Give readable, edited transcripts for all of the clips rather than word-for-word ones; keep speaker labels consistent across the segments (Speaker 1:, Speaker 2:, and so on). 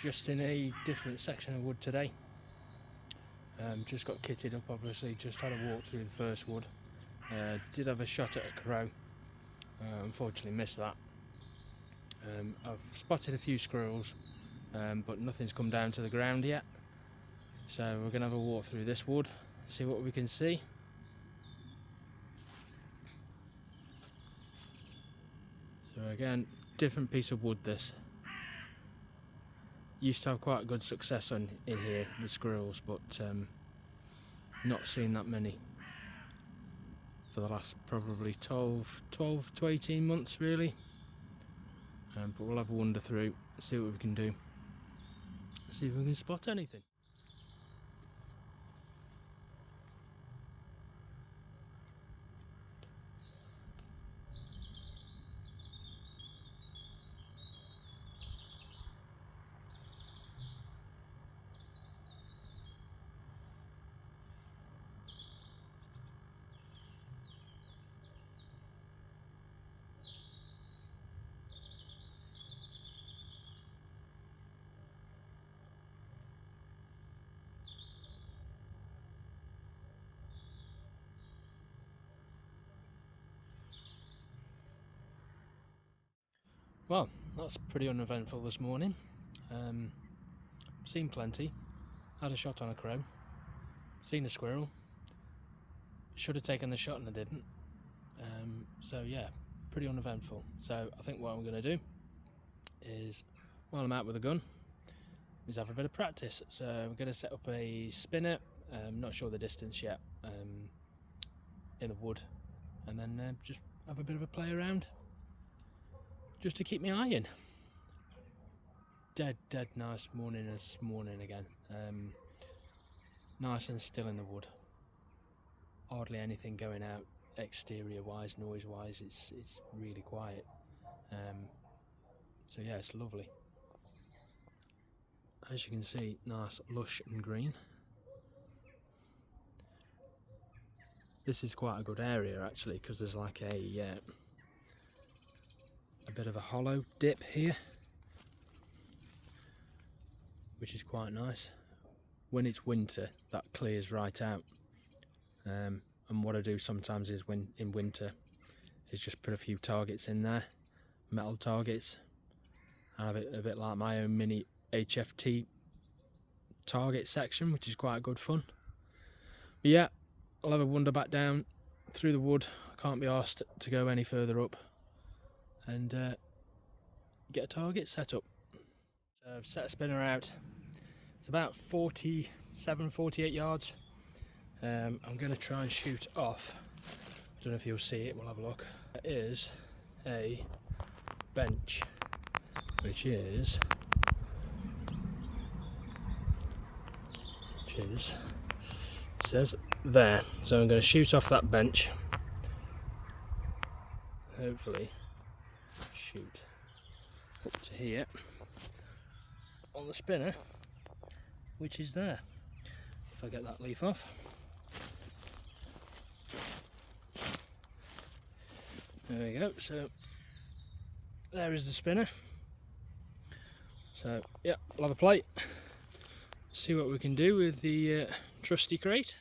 Speaker 1: just in a different section of wood today. Just got kitted up, obviously, just had a walk through the first wood. Did have a shot at a crow, unfortunately missed that. I've spotted a few squirrels, but nothing's come down to the ground yet. So we're going to have a walk through this wood, see what we can see. So again, different piece of wood this. Used to have quite good success in here with squirrels, but not seen that many for the last probably 12 to 18 months really. But we'll have a wander through, see what we can do, see if we can spot anything. Well, that's pretty uneventful this morning. Seen plenty, had a shot on a crow, seen a squirrel, should have taken the shot and I didn't. So yeah, pretty uneventful. So I think what I'm going to do is, while I'm out with a gun, is have a bit of practice. So we're going to set up a spinner, not sure the distance yet, in the wood, and then just have a bit of a play around, just to keep my eye in. Dead nice morning this morning again. Nice and still in the wood. Hardly anything going out exterior wise, noise wise. It's really quiet. So yeah, it's lovely. As you can see, nice, lush and green. This is quite a good area actually, because there's like a bit of a hollow dip here, which is quite nice. When it's winter, that clears right out. And what I do sometimes is, when in winter, is just put a few targets in there, metal targets. I have it a bit like my own mini HFT target section, which is quite good fun. But yeah, I'll have a wander back down through the wood. I can't be asked to go any further up, and get a target set up. So I've set a spinner out. It's about 48 yards. I'm going to try and shoot off. I don't know if you'll see it, we'll have a look. There is a bench, which says there. So I'm going to shoot off that bench. Hopefully shoot up to here on the spinner, which is there. If I get that leaf off. There we go. So there is the spinner. So yeah, we'll have a play, see what we can do with the trusty crate.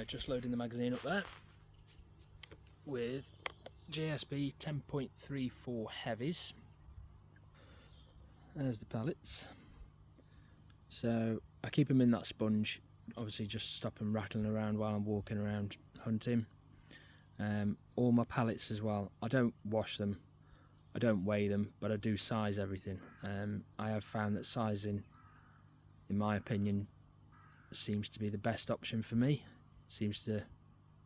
Speaker 1: Just loading the magazine up there with JSB 10.34 Heavies. There's the pellets. So I keep them in that sponge, obviously just stop them rattling around while I'm walking around hunting. All my pellets as well, I don't wash them, I don't weigh them, but I do size everything. I have found that sizing, in my opinion, seems to be the best option for me. Seems to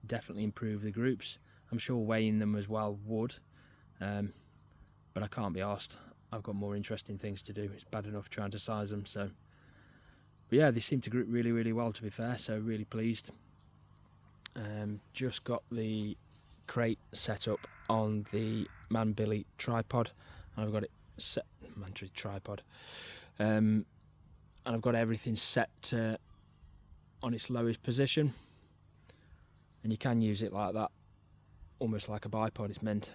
Speaker 1: definitely improve the groups. I'm sure weighing them as well would, but I can't be arsed. I've got more interesting things to do. It's bad enough trying to size them. So, but yeah, they seem to group really, really well, to be fair. So really pleased. Just got the crate set up on the Man-Billy tripod. I've got it set, Mantry tripod, and I've got everything set on its lowest position. And you can use it like that, almost like a bipod. It's meant.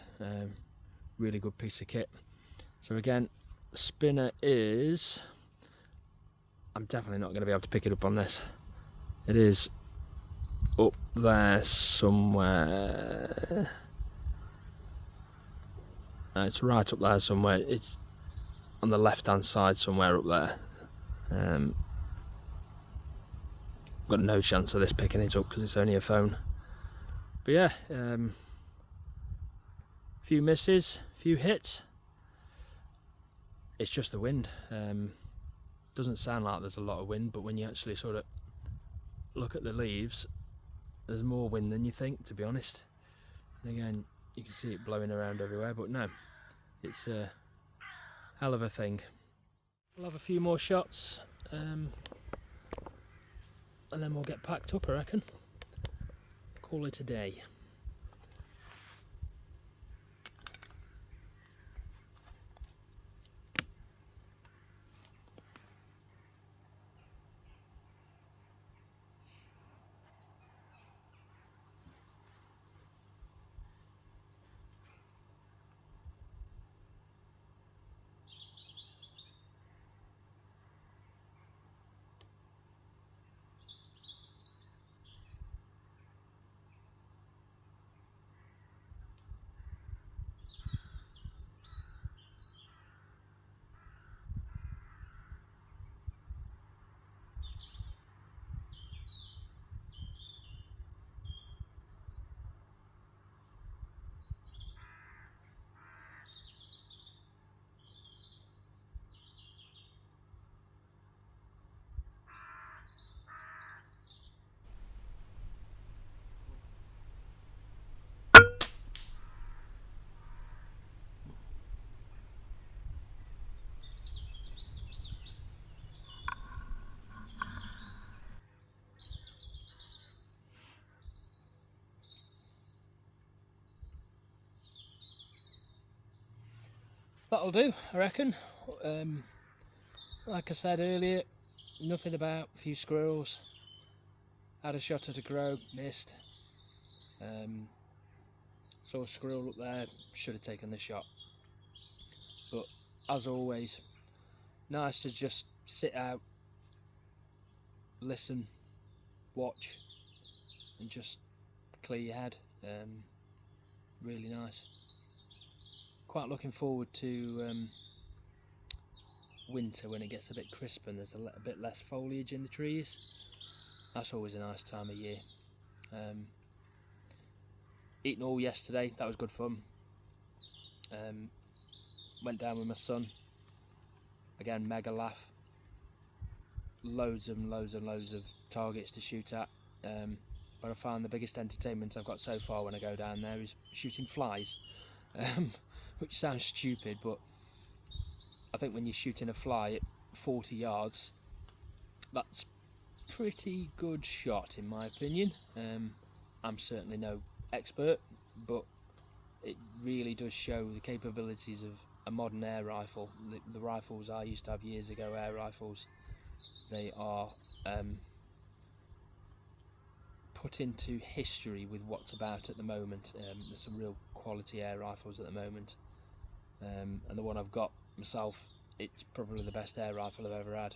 Speaker 1: Really good piece of kit. So again, the spinner is, I'm definitely not going to be able to pick it up on this. It is up there somewhere. It's right up there somewhere. It's on the left hand side somewhere up there. Got no chance of this picking it up because it's only a phone. But yeah, few misses, few hits. It's just the wind. Doesn't sound like there's a lot of wind, but when you actually sort of look at the leaves, there's more wind than you think, to be honest. And again, you can see it blowing around everywhere, but no, it's a hell of a thing. We'll have a few more shots, and then we'll get packed up, I reckon. Call it a day. That'll do, I reckon. Like I said earlier, nothing about a few squirrels. Had a shot at a crow, missed. Saw a squirrel up there, should have taken the shot. But as always, nice to just sit out, listen, watch, and just clear your head. Really nice. Quite looking forward to winter when it gets a bit crisper and there's a bit less foliage in the trees. That's always a nice time of year. Eaten all yesterday, that was good fun. Went down with my son, again mega laugh. Loads and loads and loads of targets to shoot at, but I find the biggest entertainment I've got so far when I go down there is shooting flies, which sounds stupid, but I think when you're shooting a fly at 40 yards, that's pretty good shot in my opinion. I'm certainly no expert, but it really does show the capabilities of a modern air rifle. The rifles I used to have years ago, air rifles, they are put into history with what's about at the moment. There's some real quality air rifles at the moment, and the one I've got myself, it's probably the best air rifle I've ever had.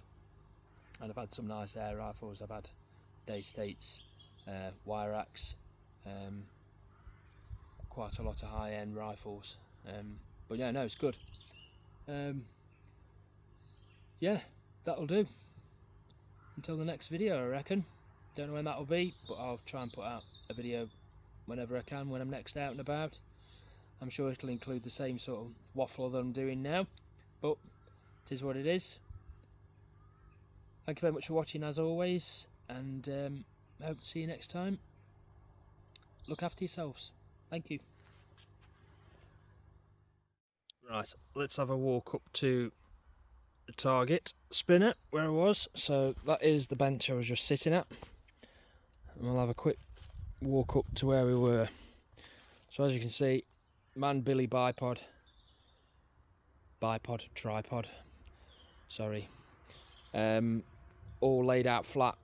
Speaker 1: And I've had some nice air rifles. I've had Day States, wire axe, quite a lot of high-end rifles, but yeah, no, it's good. Yeah, that'll do until the next video, I reckon. Don't know when that'll be, but I'll try and put out a video whenever I can, when I'm next out and about. I'm sure it'll include the same sort of waffle that I'm doing now, but it is what it is. Thank you very much for watching as always, and I hope to see you next time. Look after yourselves. Thank you. Right, let's have a walk up to the target spinner where I was. So that is the bench I was just sitting at, and we'll have a quick walk up to where we were. So as you can see, Man Billy tripod, sorry, all laid out flat,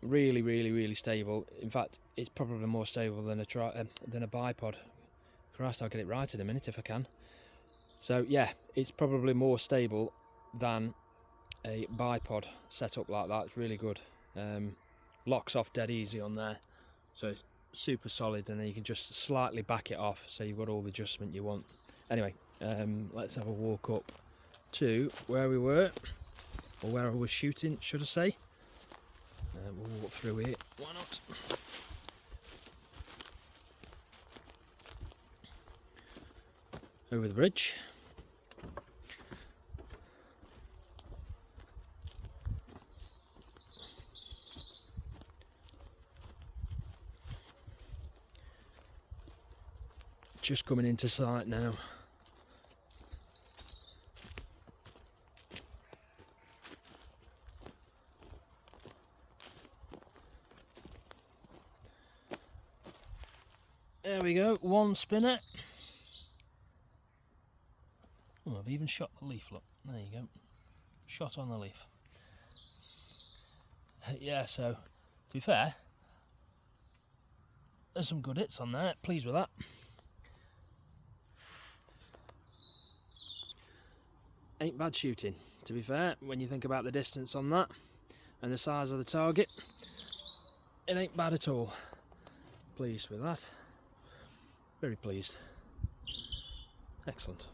Speaker 1: really stable. In fact, it's probably more stable than a bipod. Christ, I'll get it right in a minute if I can. So yeah, it's probably more stable than a bipod setup like that. It's really good. Locks off dead easy on there, so it's super solid, and then you can just slightly back it off, so you've got all the adjustment you want. Anyway, let's have a walk up to where we were, or where I was shooting, should I say. We'll walk through here, why not? Over the bridge. Just coming into sight now. There we go, one spinner. Oh, I've even shot the leaf, look. There you go. Shot on the leaf. Yeah, so, to be fair, there's some good hits on there. Pleased with that. Ain't bad shooting, to be fair, when you think about the distance on that and the size of the target. It ain't bad at all. Pleased with that. Very pleased. Excellent.